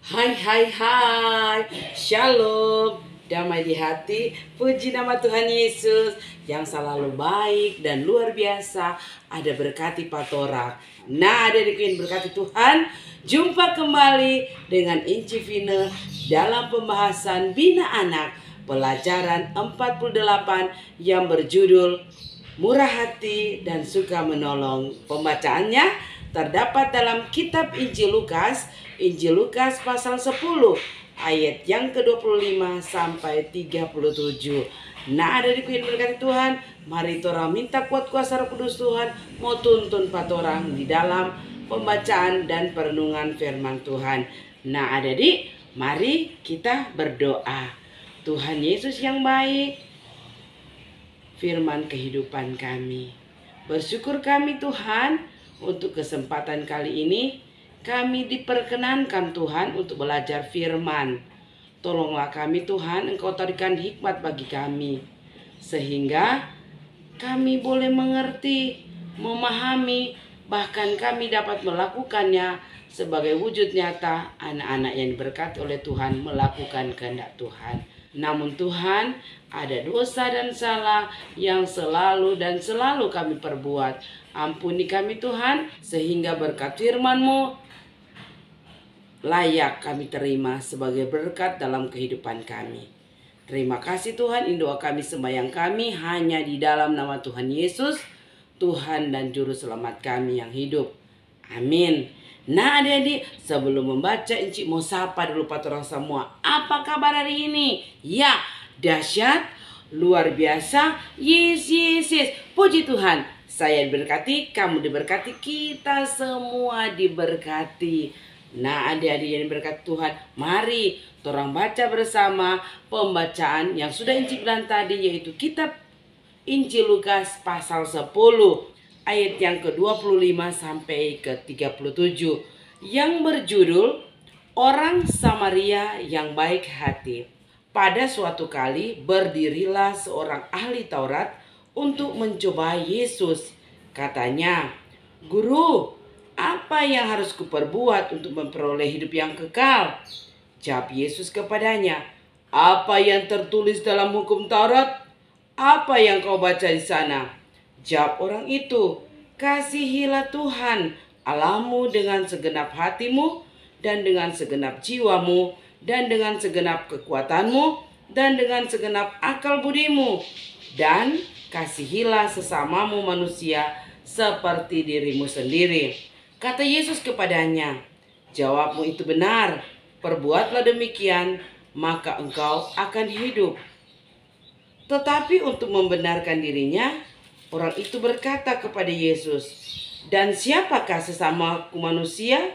Hai hai hai, Shalom, damai di hati, puji nama Tuhan Yesus yang selalu baik dan luar biasa. Ada berkati patora. Nah, ada yang berkati Tuhan. Jumpa kembali dengan Inci Vina dalam pembahasan Bina Anak, pelajaran 48 yang berjudul Murah Hati dan Suka Menolong. Pembacaannya terdapat dalam kitab Injil Lukas pasal 10 ayat yang ke-25 sampai 37. Nah, dari kuin berkati Tuhan, mari torang minta kuat kuasa Roh Kudus Tuhan mau tuntun patorang di dalam pembacaan dan perenungan firman Tuhan. Nah, adik-adik, mari kita berdoa. Tuhan Yesus yang baik, firman kehidupan kami. Bersyukur kami Tuhan untuk kesempatan kali ini kami diperkenankan Tuhan untuk belajar firman. Tolonglah kami Tuhan, Engkau berikan hikmat bagi kami sehingga kami boleh mengerti, memahami, bahkan kami dapat melakukannya sebagai wujud nyata anak-anak yang diberkati oleh Tuhan melakukan kehendak Tuhan. Namun Tuhan, ada dosa dan salah yang selalu kami perbuat. Ampuni kami Tuhan, sehingga berkat firman-Mu layak kami terima sebagai berkat dalam kehidupan kami. Terima kasih Tuhan, ini doa kami, sembahyang kami hanya di dalam nama Tuhan Yesus, Tuhan dan Juru Selamat kami yang hidup. Amin. Nah adik-adik, sebelum membaca Inci mau sapa dulu patorang semua. Apa kabar hari ini? Ya, dahsyat, luar biasa, yes. Puji Tuhan, saya diberkati, kamu diberkati, kita semua diberkati. Nah adik-adik yang diberkati Tuhan, mari torang baca bersama pembacaan yang sudah Inci bilang tadi, yaitu kitab Injil Lukas pasal 10 ayat yang ke-25 sampai ke-37 yang berjudul Orang Samaria yang Baik Hati. Pada suatu kali berdirilah seorang ahli Taurat untuk mencoba Yesus. Katanya, "Guru, apa yang harus kuperbuat untuk memperoleh hidup yang kekal?" Jawab Yesus kepadanya, "Apa yang tertulis dalam hukum Taurat? Apa yang kau baca di sana?" Jawab orang itu, "Kasihilah Tuhan Allahmu dengan segenap hatimu dan dengan segenap jiwamu dan dengan segenap kekuatanmu dan dengan segenap akal budimu, dan kasihilah sesamamu manusia seperti dirimu sendiri." Kata Yesus kepadanya, "Jawabmu itu benar, perbuatlah demikian, maka engkau akan hidup." Tetapi untuk membenarkan dirinya, orang itu berkata kepada Yesus, "Dan siapakah sesamaku manusia?"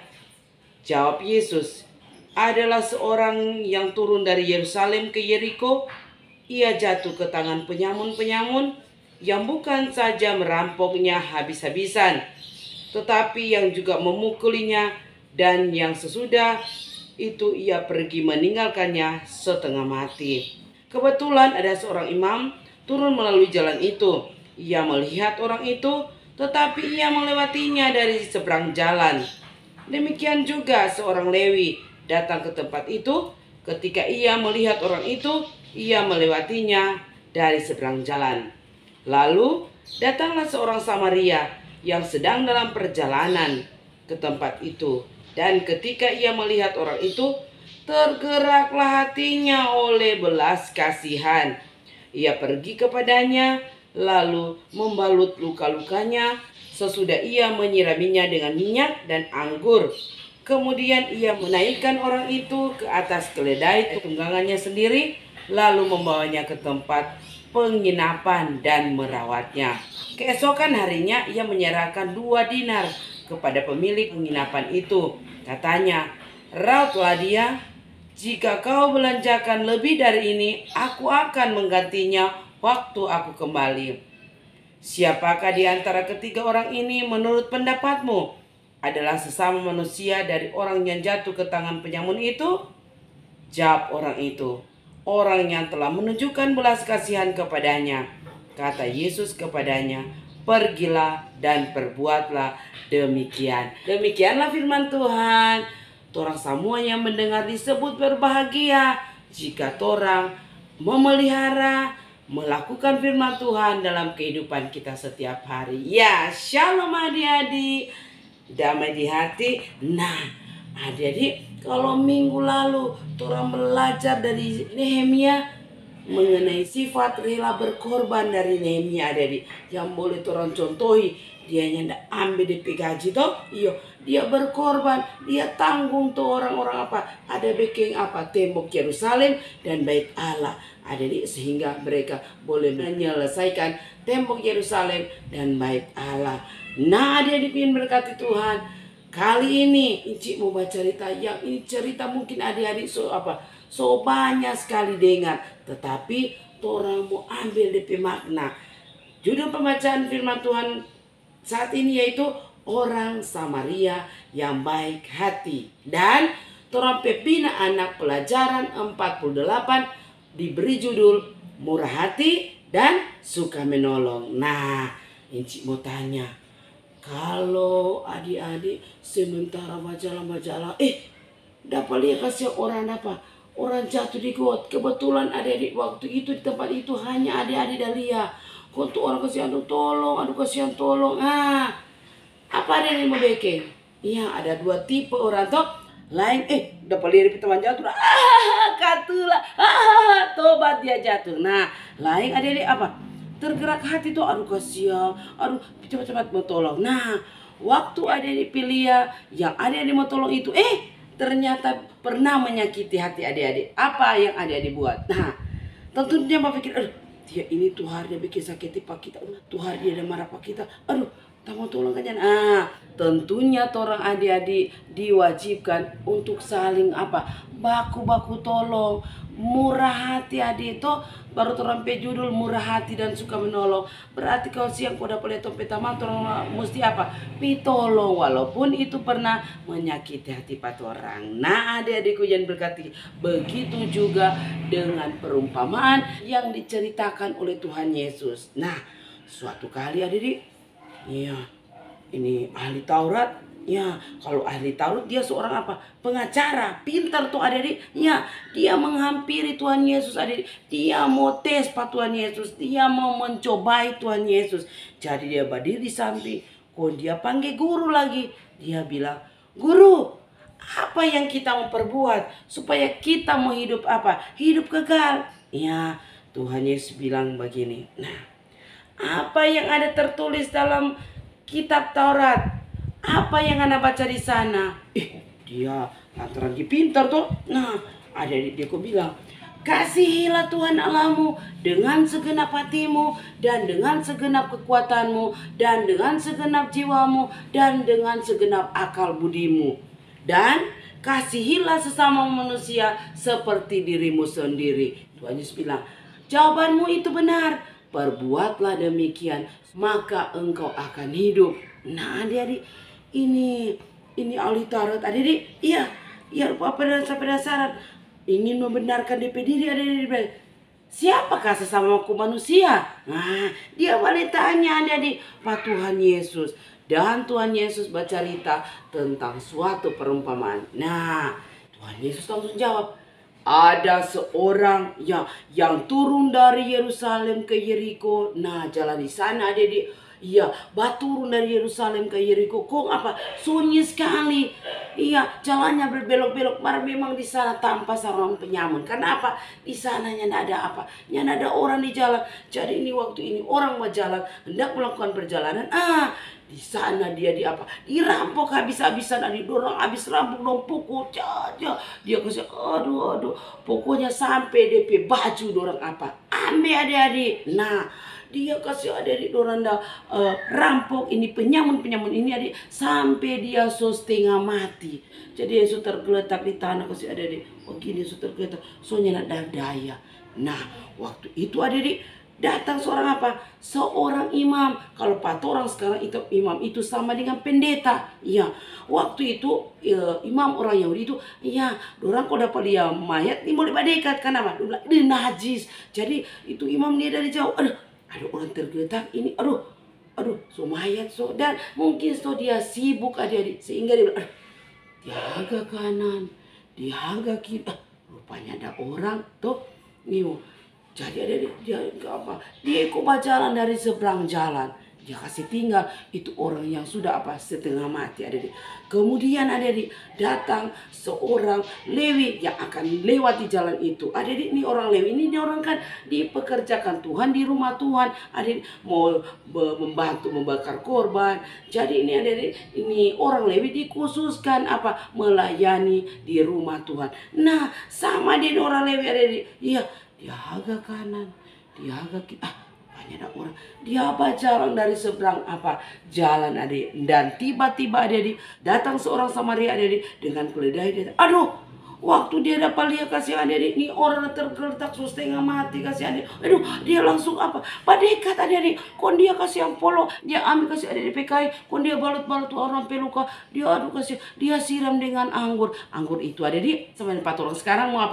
Jawab Yesus, "Adalah seorang yang turun dari Yerusalem ke Yeriko. Ia jatuh ke tangan penyamun-penyamun yang bukan saja merampoknya habis-habisan, tetapi yang juga memukulinya, dan yang sesudah itu ia pergi meninggalkannya setengah mati. Kebetulan ada seorang imam turun melalui jalan itu. Ia melihat orang itu, tetapi ia melewatinya dari seberang jalan. Demikian juga seorang Lewi datang ke tempat itu. Ketika ia melihat orang itu, ia melewatinya dari seberang jalan. Lalu datanglah seorang Samaria yang sedang dalam perjalanan ke tempat itu. Dan ketika ia melihat orang itu, tergeraklah hatinya oleh belas kasihan. Ia pergi kepadanya, lalu membalut luka-lukanya. Sesudah ia menyiraminya dengan minyak dan anggur. Kemudian ia menaikkan orang itu ke atas keledai tunggangannya sendiri, lalu membawanya ke tempat penginapan dan merawatnya. Keesokan harinya ia menyerahkan 2 dinar kepada pemilik penginapan itu. Katanya, "Rautlah dia. Jika kau belanjakan lebih dari ini, aku akan menggantinya waktu aku kembali." Siapakah di antara ketiga orang ini menurut pendapatmu adalah sesama manusia dari orang yang jatuh ke tangan penyamun itu? Jawab orang itu, "Orang yang telah menunjukkan belas kasihan kepadanya." Kata Yesus kepadanya, "Pergilah dan perbuatlah demikian." Demikianlah firman Tuhan. torang semua yang mendengar disebut berbahagia jika torang memelihara, melakukan firman Tuhan dalam kehidupan kita setiap hari. Ya, shalom adik-adik, damai di hati. Nah, adik-adik, kalau minggu lalu torang belajar dari Nehemia mengenai sifat rela berkorban dari Nehemia, adik-adik, yang boleh torang contohi. Dia ndak ambil DP gaji toh, iyo, dia berkorban, dia tanggung tuh orang-orang apa, ada bikin apa, tembok Yerusalem dan bait Allah, adik-adik, sehingga mereka boleh menyelesaikan tembok Yerusalem dan bait Allah. Nah, adik-adik yang berkati Tuhan, kali ini Inci mau baca cerita yang ini, cerita mungkin adik-adik so banyak sekali dengar, tetapi orang mau ambil DP makna. Judul pembacaan firman Tuhan saat ini yaitu orang Samaria yang baik hati. Dan torang pembina anak pelajaran 48 diberi judul murah hati dan suka menolong. Nah, Inci mau tanya, kalau adik-adik sementara majalah-majalah, dapat lihat kasih orang apa? Orang jatuh di got. Kebetulan adik-adik waktu itu di tempat itu hanya adik-adik Dahlia. Kau tuh orang kasihan, aduh kasihan tolong. Apa ada yang mau bikin? Iya, ada dua tipe orang toh. Lain, dapat lihat teman jatuh. Katulah. Tobat dia jatuh. Nah, lain adik-adik apa? Tergerak hati tuh, aduh kasihan, aduh cepat-cepat mau tolong. Nah, waktu adik-adik pilih yang adik-adik mau tolong itu, ternyata pernah menyakiti hati adik-adik. Apa yang adik-adik buat? Nah, tentunya mau pikir, aduh, dia ini Tuhan dia bikin sakiti pak kita, Tuhan dia ada marah pak kita, aduh, tak mau tolong kan? Tentunya orang adik-adik diwajibkan untuk saling apa? Baku-baku tolong, murah hati adik itu. Baru orang judul murah hati dan suka menolong. Berarti kau siang kau dapat lihat tompet taman, orang mesti apa? Pitolong, walaupun itu pernah menyakiti hati orang. Nah, adik-adikku yang berkati, begitu juga dengan perumpamaan yang diceritakan oleh Tuhan Yesus. Nah, suatu kali adik-adik, iya, ini ahli Taurat. Ya, kalau ahli Taurat dia seorang apa? Pengacara, pintar tuh adik-adik. Ya, dia menghampiri Tuhan Yesus adik-adik. Dia mau tes Pak Tuhan Yesus, dia mau mencobai Tuhan Yesus. Jadi dia berdiri di samping, kok dia panggil guru lagi. Dia bilang, "Guru, apa yang kita mau perbuat supaya kita mau hidup apa? Hidup kekal." Ya, Tuhan Yesus bilang begini. Nah, apa yang ada tertulis dalam kitab Taurat? Apa yang Anda baca di sana? Dia lantaran dia pintar tuh. Nah, ada dia kok bilang, kasihilah Tuhan Allahmu dengan segenap hatimu dan dengan segenap kekuatanmu dan dengan segenap jiwamu dan dengan segenap akal budimu. Dan kasihilah sesama manusia seperti dirimu sendiri. Tuhan Yesus bilang, jawabanmu itu benar. Perbuatlah demikian, maka engkau akan hidup. Nah, adik-adik, ini ahli Taurat adik-adik, iya apa penasaran ingin membenarkan DP diri adik-adik. Siapakah sesamaku manusia? Nah, dia boleh tanya adik-adik Pak Tuhan Yesus. Dan Tuhan Yesus bercerita tentang suatu perumpamaan. Nah, Tuhan Yesus langsung jawab, ada seorang yang turun dari Yerusalem ke Yeriko. Nah, jalan di sana adik-adik. Iya, turun dari Yerusalem ke Yeriko. Kok apa? Sunyi sekali. Iya, jalannya berbelok-belok. Memang di sana tanpa seorang penyamun. Karena apa? Di sananya tidak ada apa? Tidak ada orang di jalan. Jadi ini waktu ini orang mau jalan, hendak melakukan perjalanan. Di sana dia dirampok habis-habisan, dorong habis rampok, dong pukul aja. Dia kasih aduh. Pokoknya sampai DP baju dorong ambil adik-adik. Nah, dia kasih adik-adik dorang rampok ini penyamun ini adik sampai dia setengah mati. Jadi dia tergeletak di tanah, kasih adik-adik begini tergeletak, soalnya nak daya. Nah, waktu itu adik-adik datang seorang imam. Kalau orang sekarang itu imam itu sama dengan pendeta. Ya, waktu itu imam orang Yahudi itu, dorang kok dapat dia mayat ini boleh berdekat, kenapa? Dia najis. Jadi itu imam dia dari jauh, ada orang tergeletak ini, so mayat dan mungkin dia sibuk adik-adik sehingga dia bilang, dia agak kanan, dia agak kiri. Rupanya ada orang tuh, jadi ada dia apa? Dia ikut jalan dari seberang jalan. Dia kasih tinggal itu orang yang sudah setengah mati ada di. Kemudian ada di datang seorang Lewi yang akan lewati jalan itu. Ada di ini orang Lewi ini dia orang kan dipekerjakan Tuhan di rumah Tuhan. Ada mau membantu membakar korban. Jadi ini ada di ini orang Lewi dikhususkan melayani di rumah Tuhan. Nah sama dia orang Lewi ada di dia agak kanan, dia agak kiri. Ada orang dia jalan dari seberang jalan adik dan tiba-tiba datang seorang Samaria adik dengan keledai dia. Aduh, waktu dia dapat lihat kasih adik ini orang tergeletak setengah mati kasih adik. Aduh, dia langsung padekat adik. Kon dia kasih yang polo, dia ambil kasih adik PKI, kon dia balut-balut tuh orang peluka, dia kasih, dia siram dengan anggur. Anggur itu adik sama 4 orang sekarang mau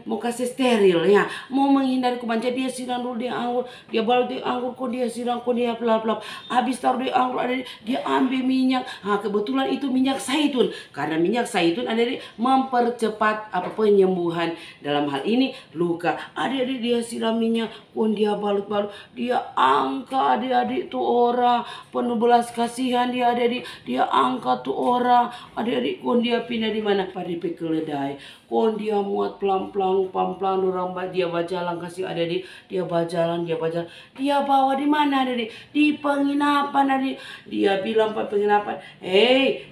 mau kasih steril ya, mau menghindari kuman, dia siram dulu dia anggur, dia balut dia anggur, kon dia siram, kon dia pelap-pelap. Habis taruh dia anggur adik, dia ambil minyak. Kebetulan itu minyak zaitun, karena minyak zaitun adik mempercepat penyembuhan dalam hal ini luka. Adik-adik dia siram minyak, kon dia balut-balut, dia angkat adik-adik tuh orang penuh belas kasihan dia adik-adik, dia angkat tuh orang adik-adik, kon dia pindah di mana pada keledai, kon dia muat pelan-pelan orang dia berjalan kasih adik-adik, dia berjalan, dia bawa di mana adik-adik, di penginapan adik. Dia bilang penginapan,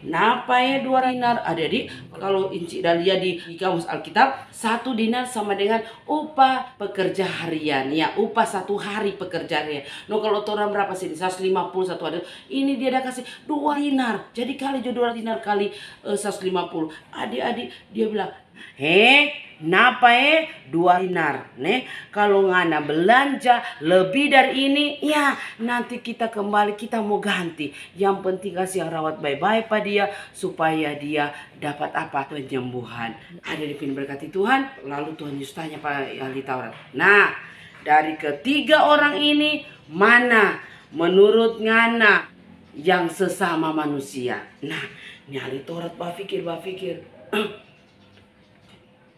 napa 2 dinar adik-adik. Kalau Inci Dalia di kamus Alkitab 1 dinar sama dengan upah pekerja harian ya, upah 1 hari pekerja harian. Kalau orang berapa sih 150 satu hari, ini dia ada kasih 2 dinar, jadi kali 2 dinar kali 150 adik-adik. Dia bilang napa 2 dinar nih, kalau ngana belanja lebih dari ini ya nanti kita kembali, kita mau ganti. Yang penting kasih yang rawat baik-baik pada dia supaya dia dapat penyembuhan. Ada di firman berkati Tuhan. Lalu Tuhan Yesus tanya pada ahli Taurat, nah dari ketiga orang ini mana menurut ngana yang sesama manusia? Nah ini ahli Taurat berpikir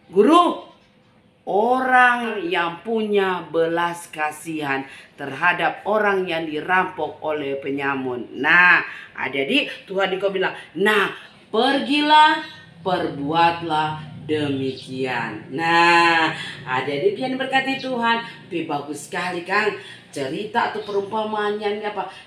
Guru, orang yang punya belas kasihan terhadap orang yang dirampok oleh penyamun. Nah, adik-adik, Tuhan juga bilang, nah pergilah, perbuatlah demikian. Nah, adik-adik yang berkati Tuhan, bagus sekali kan cerita atau perumpamaan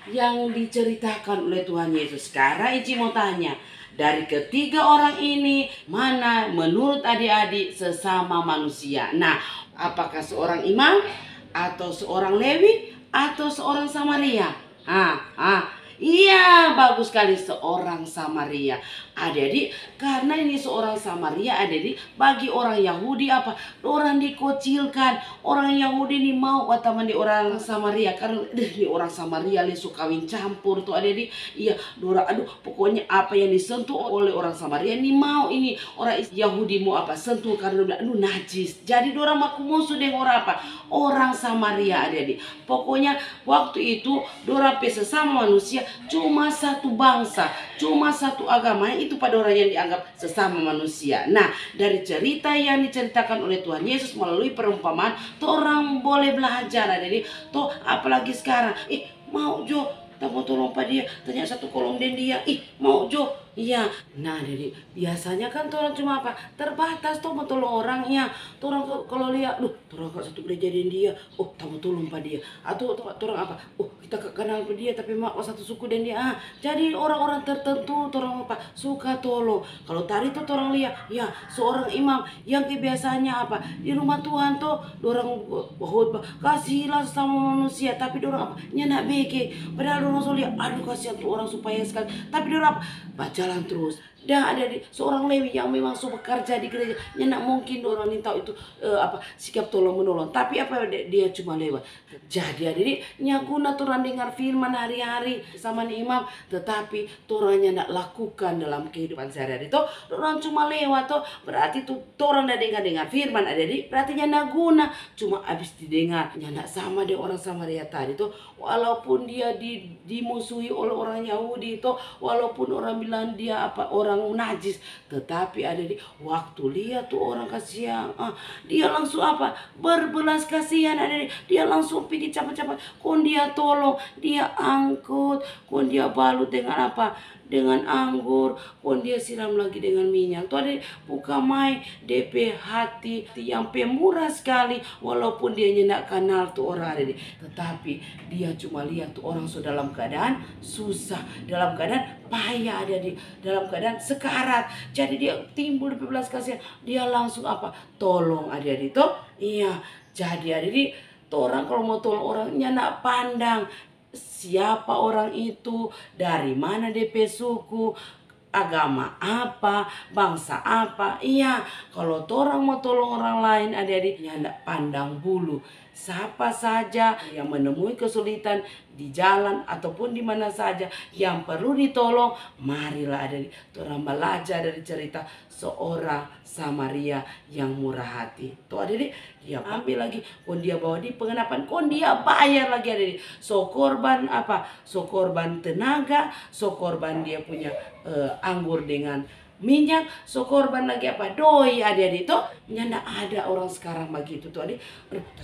yang diceritakan oleh Tuhan Yesus. Sekarang Ici mau tanya, dari ketiga orang ini mana menurut adik-adik sesama manusia? Nah, apakah seorang imam atau seorang Lewi atau seorang Samaria? Iya, bagus sekali, seorang Samaria. Adik-adik, karena ini seorang Samaria, adik-adik, bagi orang Yahudi orang dikucilkan. Orang Yahudi ini mau teman di orang Samaria, karena ini orang Samaria suka kawin campur tuh adik-adik. Iya, pokoknya apa yang disentuh oleh orang Samaria ini mau ini orang Yahudi mau sentuh, karena najis. Jadi orang maku musuh dengan orang Samaria adik-adik. Pokoknya waktu itu orang sesama manusia cuma satu bangsa, cuma satu agama, itu pada orang yang dianggap sesama manusia. Nah, dari cerita yang diceritakan oleh Tuhan Yesus melalui perumpamaan, tuh orang boleh belajar. Jadi, tuh apalagi sekarang, mau Jo, tak mau tolong pada dia, tanya satu kolom dan dia, mau Jo. Iya, nah jadi biasanya kan orang cuma terbatas tuh mau tolong orangnya. Orang kalau lihat, orang satu gereja dan dia, tak mau tolong pada dia. Atau orang kita kenal pada dia tapi mak satu suku dan dia. Jadi orang-orang tertentu orang suka tolong. Kalau tadi tuh orang lihat, ya seorang imam yang kebiasaannya di rumah Tuhan tuh orang khotbah kasihlah sama manusia, tapi orang nyenak beke. Padahal orang so lihat, aduh kasihan tuh orang supaya sekali. Tapi orang jalan terus. Dan ada seorang Lewi yang memang suka bekerja di gereja, nyenak mungkin orang ini tahu itu sikap tolong menolong, tapi dia cuma lewat. Jadi adik nyaguna orang dengar firman hari-hari sama nih imam, tetapi orangnya nak lakukan dalam kehidupan sehari-hari. Itu orang cuma lewat tuh, berarti tuh orang dah dengar firman adik, berarti nyana guna, cuma habis didengar nyana sama deh orang Samaria tadi tuh. Walaupun dia dimusuhi oleh orang Yahudi itu, walaupun orang bilang dia orang orang najis. Tetapi ada di waktu lihat tuh orang kasihan, dia langsung apa? Berbelas kasihan ada di. Dia langsung pergi cepat-cepat. Kon dia tolong, dia angkut, kon dia balut dengan apa? Dengan anggur, kon dia siram lagi dengan minyak. Tuh ada buka mai DP hati yang pemurah sekali, walaupun dia nyendak kenal tuh orang ada di. Tetapi dia cuma lihat tuh orang sudah dalam keadaan susah, dalam keadaan payah ada di, dalam keadaan sekarat. Jadi dia timbul belas kasihan, dia langsung apa? Tolong ada di toh. Iya, jadi ada di orang kalau mau tolong orangnya nak pandang siapa orang itu, dari mana DP suku, agama apa, bangsa apa. Iya, kalau orang mau tolong orang lain adik-adik, ndak pandang bulu. Siapa saja yang menemui kesulitan di jalan ataupun di mana saja yang perlu ditolong, marilah adik-adik orang belajar dari cerita seorang Samaria yang murah hati. Tuh adik-adik, dia ambil lagi, kon dia bawa di pengenapan, kon dia bayar lagi adik-adik. So korban apa? So korban tenaga, so korban dia punya anggur dengan minyak, so korban lagi apa? Doi adik-adik itu. Ndak ada orang sekarang begitu tuh adik.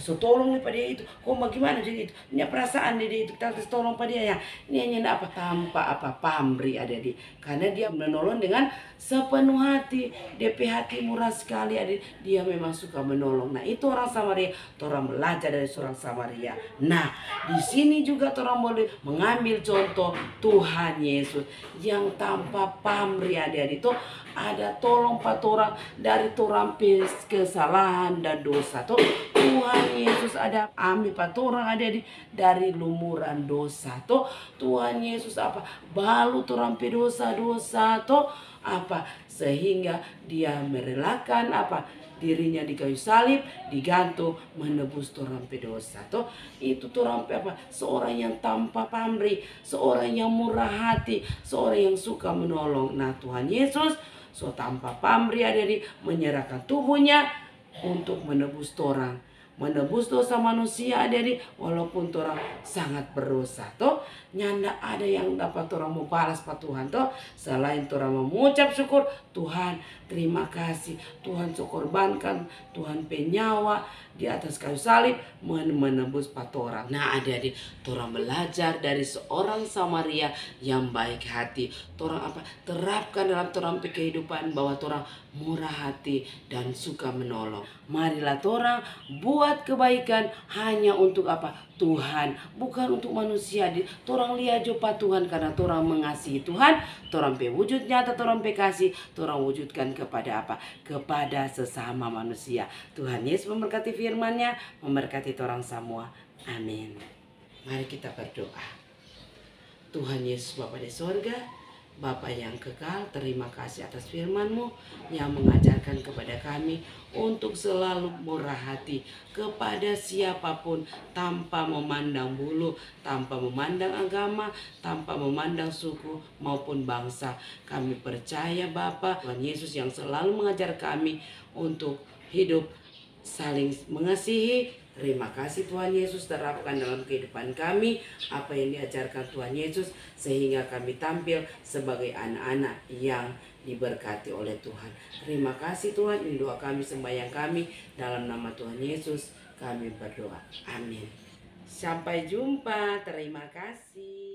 So tolong nih pada dia itu. Kok bagaimana jadi itu? Ini perasaan dia itu. Kita tolong pada dia ya. Ini hanya ndak apa? Tanpa apa? Pamrih adik-adik. Karena dia menolong dengan sepenuh hati. DP hati murah sekali adik. Dia memang suka menolong. Nah itu orang Samaria. Orang belajar dari seorang Samaria. Nah di sini juga orang boleh mengambil contoh Tuhan Yesus yang tanpa pamrih adik-adik itu ada tolong patorang dari torang kesalahan dan dosa tuh. Tuhan Yesus ada ambil patorang adik-adik dari lumuran dosa tuh. Tuhan Yesus apa? Balu torang dosa-dosa tuh apa? Sehingga dia merelakan apa? Dirinya di kayu salib, digantung menebus torang dosa tuh. Itu torang apa? Seorang yang tanpa pamrih, seorang yang murah hati, seorang yang suka menolong. Nah Tuhan Yesus so tanpa pamrih adik-adik menyerahkan tubuhnya untuk menebus torang, menebus dosa manusia adik-adik, walaupun torang sangat berdosa toh. Nyanda ada yang dapat torang mau balas pak Tuhan toh, selain torang mengucap syukur. Tuhan terima kasih, Tuhan so korbankan Tuhan penyawa di atas kayu salib menebus pak torang. Nah adik-adik, torang belajar dari seorang Samaria yang baik hati. Torang apa? Terapkan dalam torang kehidupan bahwa torang murah hati dan suka menolong. Marilah torang buat kebaikan hanya untuk apa? Tuhan, bukan untuk manusia. Torang lihat juga Tuhan, karena torang mengasihi Tuhan. Torang wujud nyata, torang kasih, torang wujudkan kepada apa? Kepada sesama manusia. Tuhan Yesus memberkati firman-Nya, memberkati torang semua. Amin. Mari kita berdoa. Tuhan Yesus Bapa di sorga, Bapa yang kekal, terima kasih atas firman-Mu yang mengajarkan kepada kami untuk selalu murah hati kepada siapapun tanpa memandang bulu, tanpa memandang agama, tanpa memandang suku maupun bangsa. Kami percaya Bapa, Tuhan Yesus yang selalu mengajar kami untuk hidup saling mengasihi. Terima kasih Tuhan Yesus, terapkan dalam kehidupan kami apa yang diajarkan Tuhan Yesus, sehingga kami tampil sebagai anak-anak yang diberkati oleh Tuhan. Terima kasih Tuhan, ini doa kami, sembahyang kami, dalam nama Tuhan Yesus kami berdoa. Amin. Sampai jumpa, terima kasih.